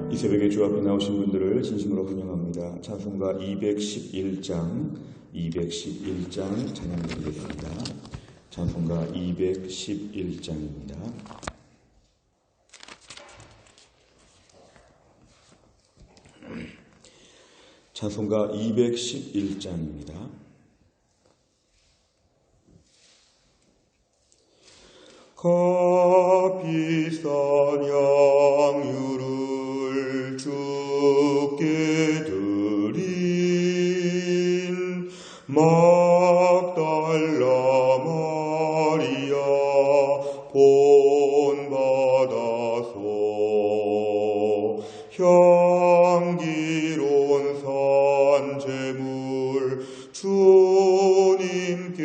이 새벽에 주 앞에 나오신 분들을 진심으로 환영합니다. 찬송가 211장 찬양 드리겠습니다. 찬송가 211장입니다. 찬송가 211장입니다. 값비싼 양유를 주께 드린 막달라 마리아 본받아서 향기로운 산제물 주님께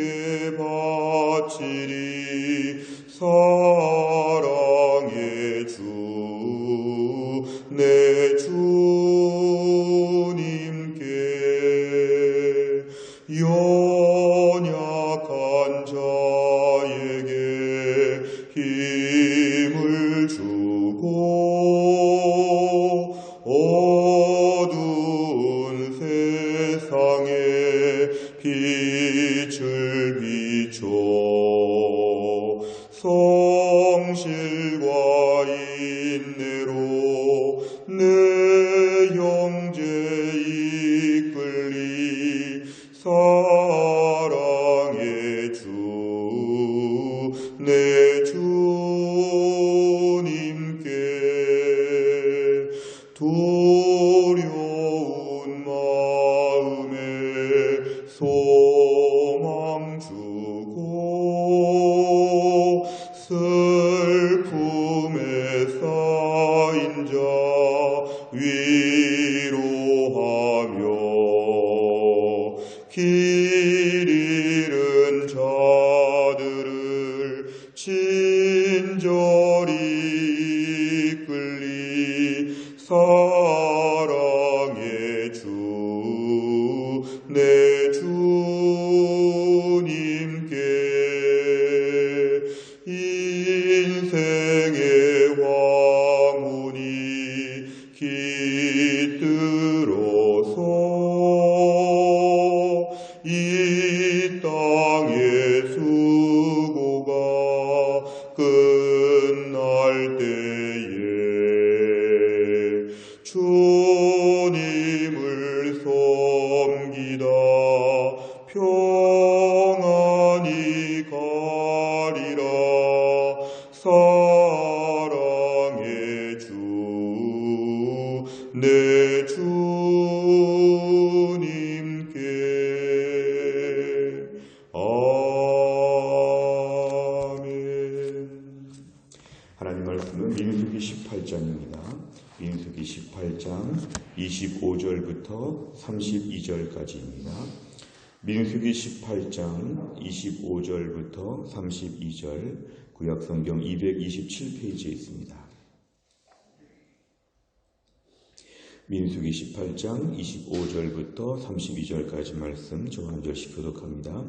바치리. 사랑의 주 내 주님께 연약한 자에게 힘을 주고 어두운 세상에 빛을 비춰 성실과 인내로 내 형제 이끌리. 사랑의 주 내 주님께 두려운 마음에 소망 주고 슬픔에 쌓인 자 위로하며 길 잃은 자들을 친절히 이끌리. 사랑의 주 내 주님께 인생의 왕훈이 깃들어서 이 땅의 수고가 끝날 때에 주님을 섬기다 평안히 가리라. 사랑의 주 내 주님께 아멘. 하나님 말씀은 민수기 18장입니다. 민수기 18장 25절부터 32절까지입니다. 민수기 18장 25절부터 32절 구약성경 227페이지에 있습니다. 민수기 18장 25절부터 32절까지 말씀 저 한 절씩 교독합니다.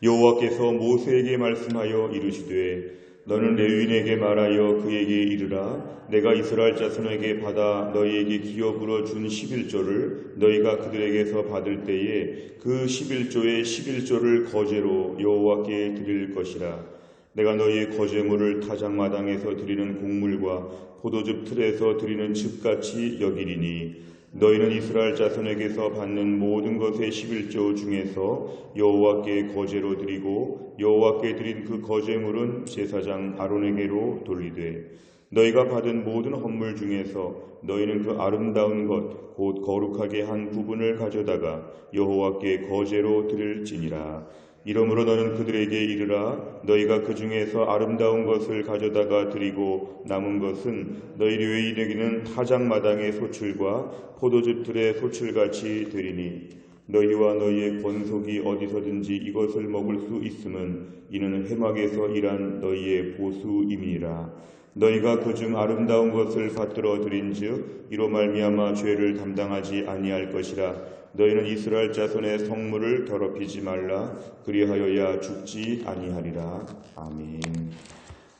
여호와께서 모세에게 말씀하여 이르시되 너는 레위인에게 말하여 그에게 이르라. 내가 이스라엘 자손에게 받아 너희에게 기업으로 준 11조를 너희가 그들에게서 받을 때에 그 11조의 11조를 거제로 여호와께 드릴 것이라. 내가 너희의 거제물을 타작마당에서 드리는 곡물과 포도즙 틀에서 드리는 즙같이 여기리니 너희는 이스라엘 자손에게서 받는 모든 것의 11조 중에서 여호와께 거제로 드리고 여호와께 드린 그 거제물은 제사장 아론에게로 돌리되 너희가 받은 모든 헌물 중에서 너희는 그 아름다운 것 곧 거룩하게 한 부분을 가져다가 여호와께 거제로 드릴지니라. 이러므로 너는 그들에게 이르라. 너희가 그 중에서 아름다운 것을 가져다가 드리고 남은 것은 너희 레위인에게는 타작마당의 소출과 포도즙 틀의 소출같이 되리니 너희와 너희의 권속이 어디서든지 이것을 먹을 수 있음은 이는 회막에서 일한 너희의 보수임이니라. 너희가 그중 아름다운 것을 받들어 드린즉 이로 말미암아 죄를 담당하지 아니할 것이라. 너희는 이스라엘 자손의 성물을 더럽히지 말라. 그리하여야 죽지 아니하리라. 아멘.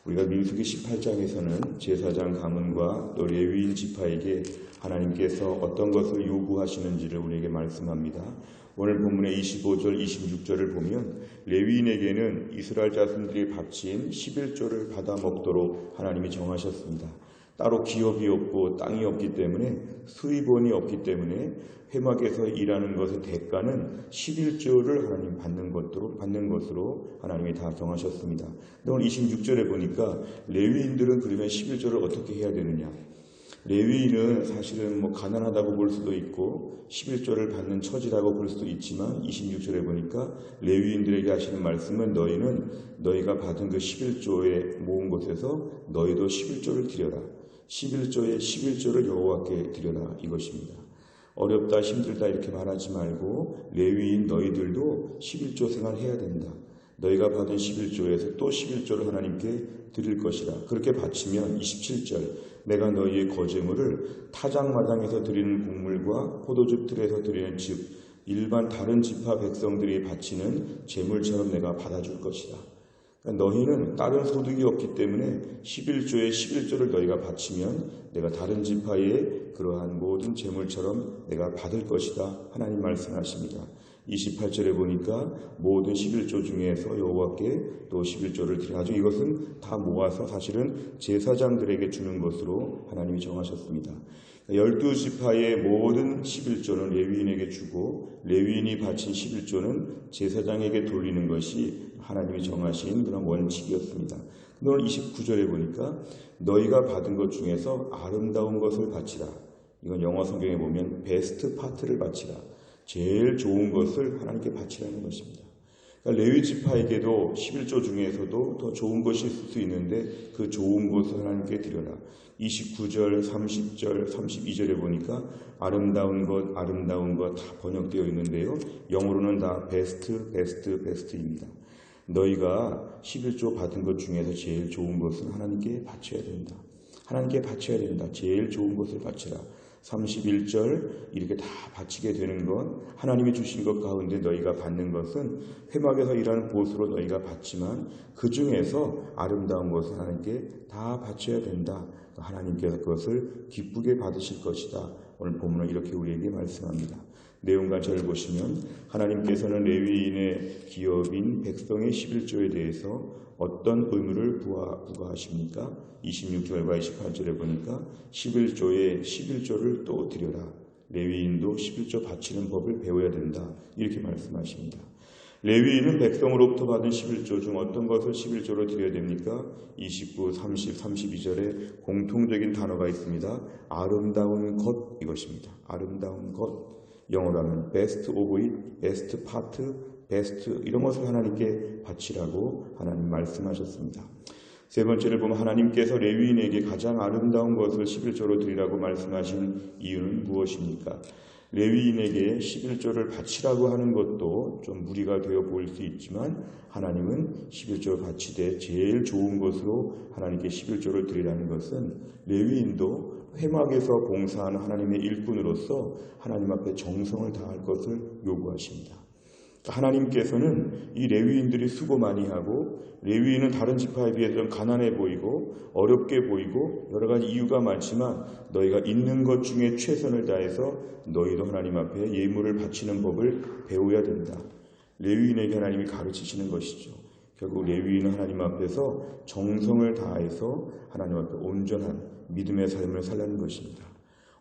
우리가 민수기 18장에서는 제사장 가문과 또 레위인 지파에게 하나님께서 어떤 것을 요구하시는지를 우리에게 말씀합니다. 오늘 본문의 25절, 26절을 보면 레위인에게는 이스라엘 자손들이 바친 11조를 받아 먹도록 하나님이 정하셨습니다. 따로 기업이 없고 땅이 없기 때문에 수입원이 없기 때문에 회막에서 일하는 것의 대가는 11조를 하나님 받는 것으로 하나님이 다 정하셨습니다. 근데 오늘 26절에 보니까 레위인들은 그러면 11조를 어떻게 해야 되느냐? 레위인은 사실은 가난하다고 볼 수도 있고 11조를 받는 처지라고 볼 수도 있지만 26절에 보니까 레위인들에게 하시는 말씀은 너희가 받은 그 11조에 모은 것에서 너희도 11조를 드려라. 11조에 11조를 여호와께 드려라 이것입니다. 어렵다 힘들다 이렇게 말하지 말고 레위인 너희들도 11조 생활해야 된다. 너희가 받은 11조에서 또 11조를 하나님께 드릴 것이라. 그렇게 바치면 27절 내가 너희의 거제물을 타작마당에서 드리는 곡물과 포도즙 틀에서 드리는 즙 일반 다른 지파 백성들이 바치는 제물처럼 내가 받아줄 것이다. 그러니까 너희는 다른 소득이 없기 때문에 11조에 11조를 너희가 바치면 내가 다른 지파의 그러한 모든 제물처럼 내가 받을 것이다. 하나님 말씀하십니다. 28절에 보니까 모든 11조 중에서 여호와께 또 11조를 드려가지고 이것은 다 모아서 사실은 제사장들에게 주는 것으로 하나님이 정하셨습니다. 12지파의 모든 11조는 레위인에게 주고 레위인이 바친 11조는 제사장에게 돌리는 것이 하나님이 정하신 그런 원칙이었습니다. 오늘 29절에 보니까 너희가 받은 것 중에서 아름다운 것을 바치라. 이건 영어 성경에 보면 베스트 파트를 바치라. 제일 좋은 것을 하나님께 바치라는 것입니다. 그러니까 레위 지파에게도 11조 중에서도 더 좋은 것이 있을 수 있는데 그 좋은 것을 하나님께 드려라. 29절, 30절, 32절에 보니까 아름다운 것 다 번역되어 있는데요. 영어로는 다 베스트입니다. 너희가 11조 받은 것 중에서 제일 좋은 것은 하나님께 바쳐야 된다. 하나님께 바쳐야 된다. 제일 좋은 것을 바치라. 31절 이렇게 다 바치게 되는 건 하나님이 주신 것 가운데 너희가 받는 것은 회막에서 일하는 보수로 너희가 받지만 그 중에서 아름다운 것을 하나님께 다 바쳐야 된다. 하나님께서 그것을 기쁘게 받으실 것이다. 오늘 본문은 이렇게 우리에게 말씀합니다. 내용과 절을 보시면 하나님께서는 레위인의 기업인 백성의 11조에 대해서 어떤 의무를 부과하십니까? 26절과 28절에 보니까 11조에 11조를 또 드려라. 레위인도 11조 바치는 법을 배워야 된다. 이렇게 말씀하십니다. 레위인은 백성으로부터 받은 11조 중 어떤 것을 11조로 드려야 됩니까? 29, 30, 32절에 공통적인 단어가 있습니다. 아름다운 것 이것입니다. 아름다운 것. 영어로 하면 best of it, best part, best 이런 것을 하나님께 바치라고 하나님 말씀하셨습니다. 세 번째를 보면 하나님께서 레위인에게 가장 아름다운 것을 11조로 드리라고 말씀하신 이유는 무엇입니까? 레위인에게 11조를 바치라고 하는 것도 좀 무리가 되어 보일 수 있지만 하나님은 11조를 바치되 제일 좋은 것으로 하나님께 11조를 드리라는 것은 레위인도 회막에서 봉사하는 하나님의 일꾼으로서 하나님 앞에 정성을 다할 것을 요구하십니다. 하나님께서는 이 레위인들이 수고 많이 하고 레위인은 다른 지파에 비해서 가난해 보이고 어렵게 보이고 여러 가지 이유가 많지만 너희가 있는 것 중에 최선을 다해서 너희도 하나님 앞에 예물을 바치는 법을 배워야 된다. 레위인에게 하나님이 가르치시는 것이죠. 결국 레위인은 하나님 앞에서 정성을 다해서 하나님 앞에 온전한 믿음의 삶을 살라는 것입니다.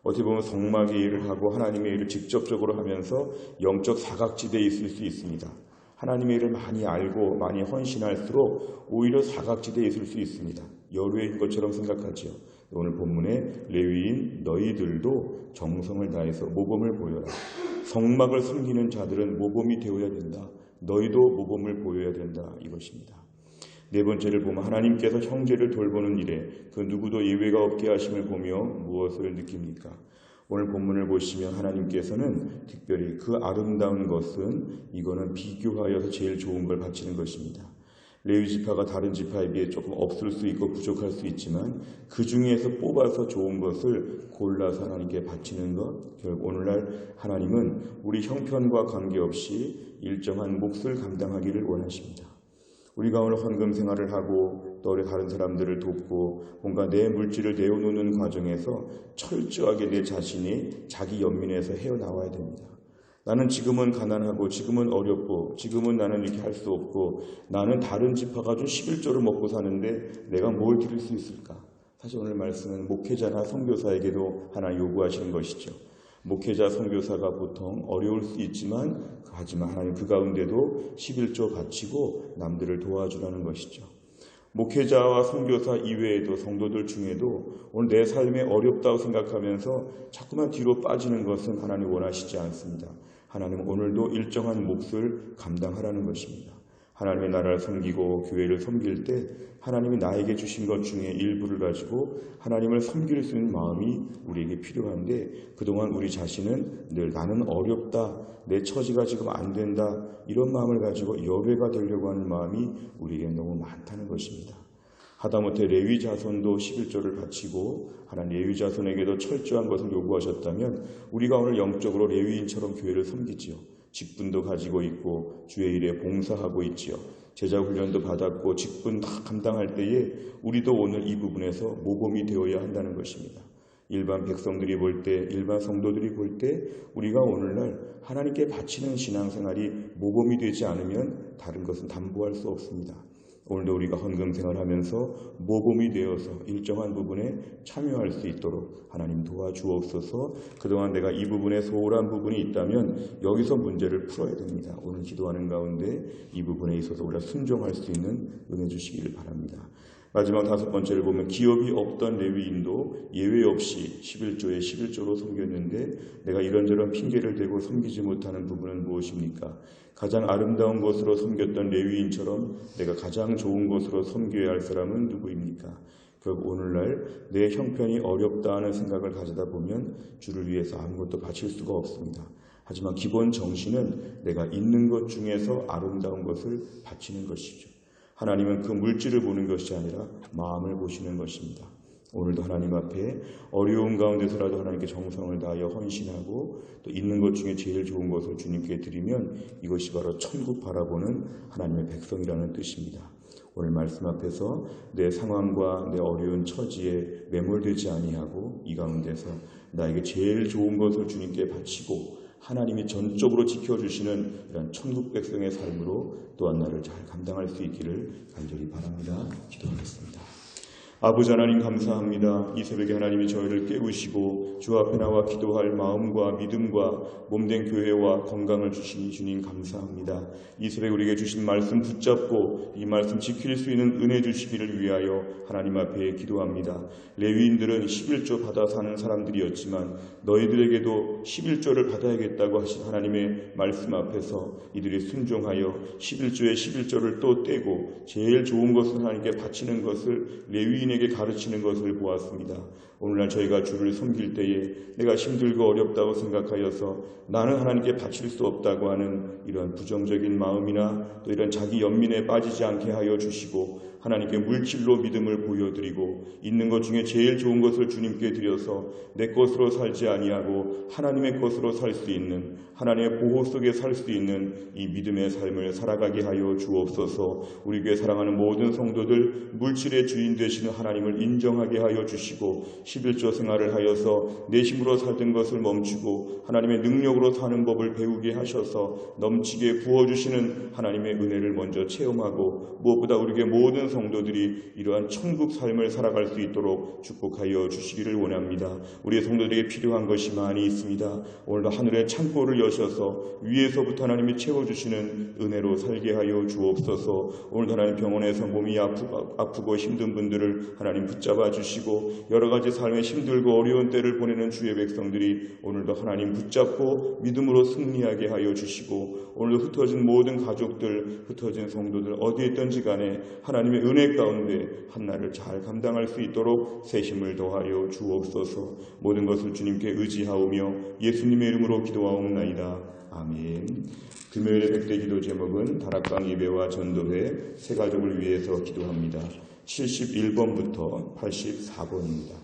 어떻게 보면 성막의 일을 하고 하나님의 일을 직접적으로 하면서 영적 사각지대에 있을 수 있습니다. 하나님의 일을 많이 알고 많이 헌신할수록 오히려 사각지대에 있을 수 있습니다. 여루인 것처럼 생각하죠. 오늘 본문에 레위인 너희들도 정성을 다해서 모범을 보여라. 성막을 숨기는 자들은 모범이 되어야 된다. 너희도 모범을 보여야 된다. 이것입니다. 네 번째를 보면 하나님께서 형제를 돌보는 일에 그 누구도 예외가 없게 하심을 보며 무엇을 느낍니까? 오늘 본문을 보시면 하나님께서는 특별히 그 아름다운 것은 이거는 비교하여서 제일 좋은 걸 바치는 것입니다. 레위 지파가 다른 지파에 비해 조금 없을 수 있고 부족할 수 있지만 그 중에서 뽑아서 좋은 것을 골라서 하나님께 바치는 것, 결국 오늘날 하나님은 우리 형편과 관계없이 일정한 몫을 감당하기를 원하십니다. 우리가 오늘 헌금 생활을 하고 또 우리 다른 사람들을 돕고 뭔가 내 물질을 내어놓는 과정에서 철저하게 내 자신이 자기 연민에서 헤어나와야 됩니다. 나는 지금은 가난하고 지금은 어렵고 지금은 나는 이렇게 할 수 없고 나는 다른 집 가가지고 11조를 먹고 사는데 내가 뭘 드릴 수 있을까? 사실 오늘 말씀은 목회자나 선교사에게도 하나 요구하시는 것이죠. 목회자, 선교사가 보통 어려울 수 있지만 하지만 하나님 그 가운데도 11조 바치고 남들을 도와주라는 것이죠. 목회자와 선교사 이외에도 성도들 중에도 오늘 내 삶에 어렵다고 생각하면서 자꾸만 뒤로 빠지는 것은 하나님 원하시지 않습니다. 하나님 오늘도 일정한 몫을 감당하라는 것입니다. 하나님의 나라를 섬기고 교회를 섬길 때 하나님이 나에게 주신 것 중에 일부를 가지고 하나님을 섬길 수 있는 마음이 우리에게 필요한데 그동안 우리 자신은 늘 나는 어렵다, 내 처지가 지금 안 된다 이런 마음을 가지고 여뢰가 되려고 하는 마음이 우리에게 너무 많다는 것입니다. 하다못해 레위 자손도 11조를 바치고 하나님 레위 자손에게도 철저한 것을 요구하셨다면 우리가 오늘 영적으로 레위인처럼 교회를 섬기지요. 직분도 가지고 있고 주의 일에 봉사하고 있지요. 제자 훈련도 받았고 직분 다 감당할 때에 우리도 오늘 이 부분에서 모범이 되어야 한다는 것입니다. 일반 백성들이 볼 때, 일반 성도들이 볼 때 우리가 오늘날 하나님께 바치는 신앙생활이 모범이 되지 않으면 다른 것은 담보할 수 없습니다. 오늘도 우리가 헌금생활을 하면서 모범이 되어서 일정한 부분에 참여할 수 있도록 하나님 도와주옵소서. 그동안 내가 이 부분에 소홀한 부분이 있다면 여기서 문제를 풀어야 됩니다. 오늘 기도하는 가운데 이 부분에 있어서 우리가 순종할 수 있는 은혜 주시기를 바랍니다. 마지막 5번째를 보면 기업이 없던 레위인도 예외 없이 11조에 11조로 섬겼는데 내가 이런저런 핑계를 대고 섬기지 못하는 부분은 무엇입니까? 가장 아름다운 것으로 섬겼던 레위인처럼 내가 가장 좋은 것으로 섬겨야 할 사람은 누구입니까? 결국 오늘날 내 형편이 어렵다 하는 생각을 가지다 보면 주를 위해서 아무것도 바칠 수가 없습니다. 하지만 기본 정신은 내가 있는 것 중에서 아름다운 것을 바치는 것이죠. 하나님은 그 물질을 보는 것이 아니라 마음을 보시는 것입니다. 오늘도 하나님 앞에 어려운 가운데서라도 하나님께 정성을 다하여 헌신하고 또 있는 것 중에 제일 좋은 것을 주님께 드리면 이것이 바로 천국 바라보는 하나님의 백성이라는 뜻입니다. 오늘 말씀 앞에서 내 상황과 내 어려운 처지에 매몰되지 아니하고 이 가운데서 나에게 제일 좋은 것을 주님께 바치고 하나님이 전적으로 지켜주시는 이런 천국 백성의 삶으로 또한 나를 잘 감당할 수 있기를 간절히 바랍니다. 기도하겠습니다. 아버지 하나님 감사합니다. 이 새벽에 하나님이 저희를 깨우시고 주 앞에 나와 기도할 마음과 믿음과 몸된 교회와 건강을 주시니 주님 감사합니다. 이 새벽에 우리에게 주신 말씀 붙잡고 이 말씀 지킬 수 있는 은혜 주시기를 위하여 하나님 앞에 기도합니다. 레위인들은 11조 받아 사는 사람들이었지만 너희들에게도 11조를 받아야겠다고 하신 하나님의 말씀 앞에서 이들이 순종하여 11조에 11조를 또 떼고 제일 좋은 것을 하나님께 바치는 것을 레위인에게 가르치는 것을 보았습니다. 오늘날 저희가 주를 섬길 때에 내가 힘들고 어렵다고 생각하여서 나는 하나님께 바칠 수 없다고 하는 이런 부정적인 마음이나 또 이런 자기 연민에 빠지지 않게 하여 주시고 하나님께 물질로 믿음을 보여드리고 있는 것 중에 제일 좋은 것을 주님께 드려서 내 것으로 살지 아니하고 하나님의 것으로 살 수 있는 하나님의 보호 속에 살 수 있는 이 믿음의 삶을 살아가게 하여 주옵소서. 우리 교회 사랑하는 모든 성도들 물질의 주인 되시는 하나님을 인정하게 하여 주시고 11조 생활을 하여서 내 힘으로 살던 것을 멈추고 하나님의 능력으로 사는 법을 배우게 하셔서 넘치게 부어주시는 하나님의 은혜를 먼저 체험하고 무엇보다 우리에게 모든 성도들이 이러한 천국 삶을 살아갈 수 있도록 축복하여 주시기를 원합니다. 우리의 성도들에게 필요한 것이 많이 있습니다. 오늘도 하늘의 창고를 여셔서 위에서부터 하나님이 채워주시는 은혜로 살게 하여 주옵소서. 오늘도 하나님 병원에서 몸이 아프고 힘든 분들을 하나님 붙잡아 주시고 여러 가지 삶에 힘들고 어려운 때를 보내는 주의 백성들이 오늘도 하나님 붙잡고 믿음으로 승리하게 하여 주시고 오늘도 흩어진 모든 가족들, 흩어진 성도들 어디에 있든지 간에 하나님의 은혜 가운데 한날을 잘 감당할 수 있도록 새 힘을 더하여 주옵소서. 모든 것을 주님께 의지하오며 예수님의 이름으로 기도하옵나이다. 아멘. 금요일의 백대 기도 제목은 다락방 예배와 전도회 새 가족을 위해서 기도합니다. 71번부터 84번입니다.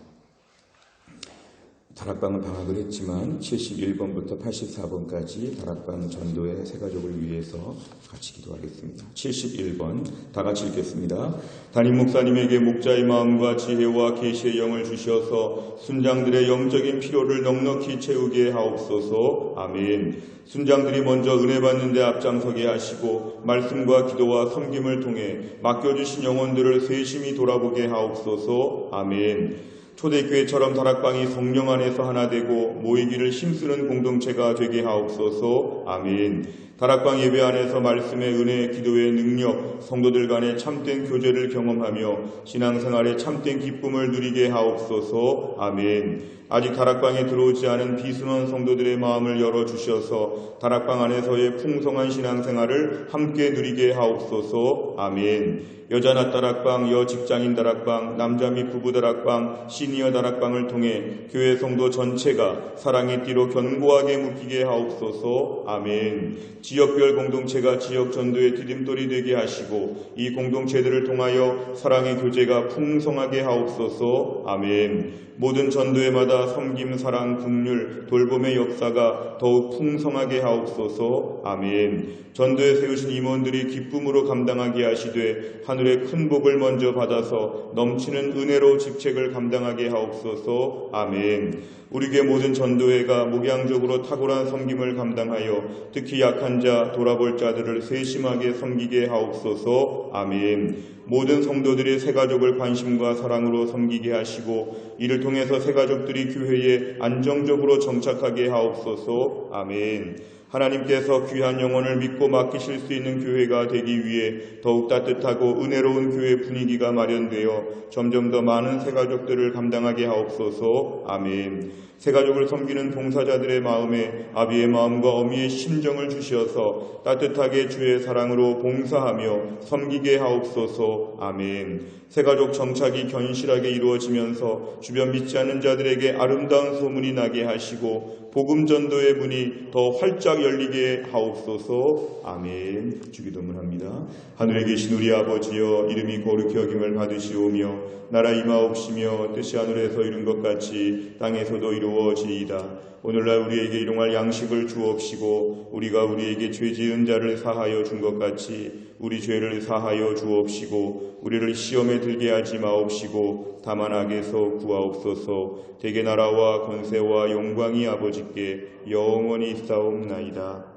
다락방은 방학을 했지만 71번부터 84번까지 다락방 전도의 새가족을 위해서 같이 기도하겠습니다. 71번 다 같이 읽겠습니다. 담임 목사님에게 목자의 마음과 지혜와 계시의 영을 주셔서 순장들의 영적인 필요를 넉넉히 채우게 하옵소서. 아멘. 순장들이 먼저 은혜 받는 데 앞장서게 하시고 말씀과 기도와 섬김을 통해 맡겨주신 영혼들을 세심히 돌아보게 하옵소서. 아멘. 초대교회처럼 다락방이 성령 안에서 하나 되고 모이기를 힘쓰는 공동체가 되게 하옵소서. 아멘. 다락방 예배 안에서 말씀의 은혜, 기도의 능력, 성도들 간의 참된 교제를 경험하며 신앙생활의 참된 기쁨을 누리게 하옵소서. 아멘. 아직 다락방에 들어오지 않은 비순원 성도들의 마음을 열어주셔서 다락방 안에서의 풍성한 신앙생활을 함께 누리게 하옵소서. 아멘. 여자 낮 다락방, 여 직장인 다락방, 남자 및 부부 다락방, 시니어 다락방을 통해 교회 성도 전체가 사랑의 띠로 견고하게 묶이게 하옵소서. 아멘. 지역별 공동체가 지역 전도의 디딤돌이 되게 하시고 이 공동체들을 통하여 사랑의 교제가 풍성하게 하옵소서. 아멘. 모든 전도회마다 섬김, 사랑, 긍휼, 돌봄의 역사가 더욱 풍성하게 하옵소서. 아멘. 전도에 세우신 임원들이 기쁨으로 감당하게 하시되 하늘의 큰 복을 먼저 받아서 넘치는 은혜로 직책을 감당하게 하옵소서. 아멘. 우리 교회 모든 전도회가 목양적으로 탁월한 섬김을 감당하여 특히 약한 자, 돌아볼 자들을 세심하게 섬기게 하옵소서. 아멘. 모든 성도들이 새가족을 관심과 사랑으로 섬기게 하시고 이를 통해서 새가족들이 교회에 안정적으로 정착하게 하옵소서. 아멘. 하나님께서 귀한 영혼을 믿고 맡기실 수 있는 교회가 되기 위해 더욱 따뜻하고 은혜로운 교회 분위기가 마련되어 점점 더 많은 새가족들을 감당하게 하옵소서. 아멘. 새가족을 섬기는 봉사자들의 마음에 아비의 마음과 어미의 심정을 주시어서 따뜻하게 주의 사랑으로 봉사하며 섬기게 하옵소서. 아멘. 새가족 정착이 견실하게 이루어지면서 주변 믿지 않는 자들에게 아름다운 소문이 나게 하시고 복음 전도의 문이 더 활짝 열리게 하옵소서. 아멘. 주기도문합니다. 하늘에 계신 우리 아버지여, 이름이 거룩히 여김을 받으시오며 나라 임하옵시며 뜻이 하늘에서 이룬 것 같이 땅에서도 이루어지이다. 오늘날 우리에게 일용할 양식을 주옵시고 우리가 우리에게 죄 지은 자를 사하여 준 것 같이 우리 죄를 사하여 주옵시고 우리를 시험에 들게 하지 마옵시고 다만 악에서 구하옵소서. 대개 나라와 권세와 영광이 아버지께 영원히 있사옵나이다.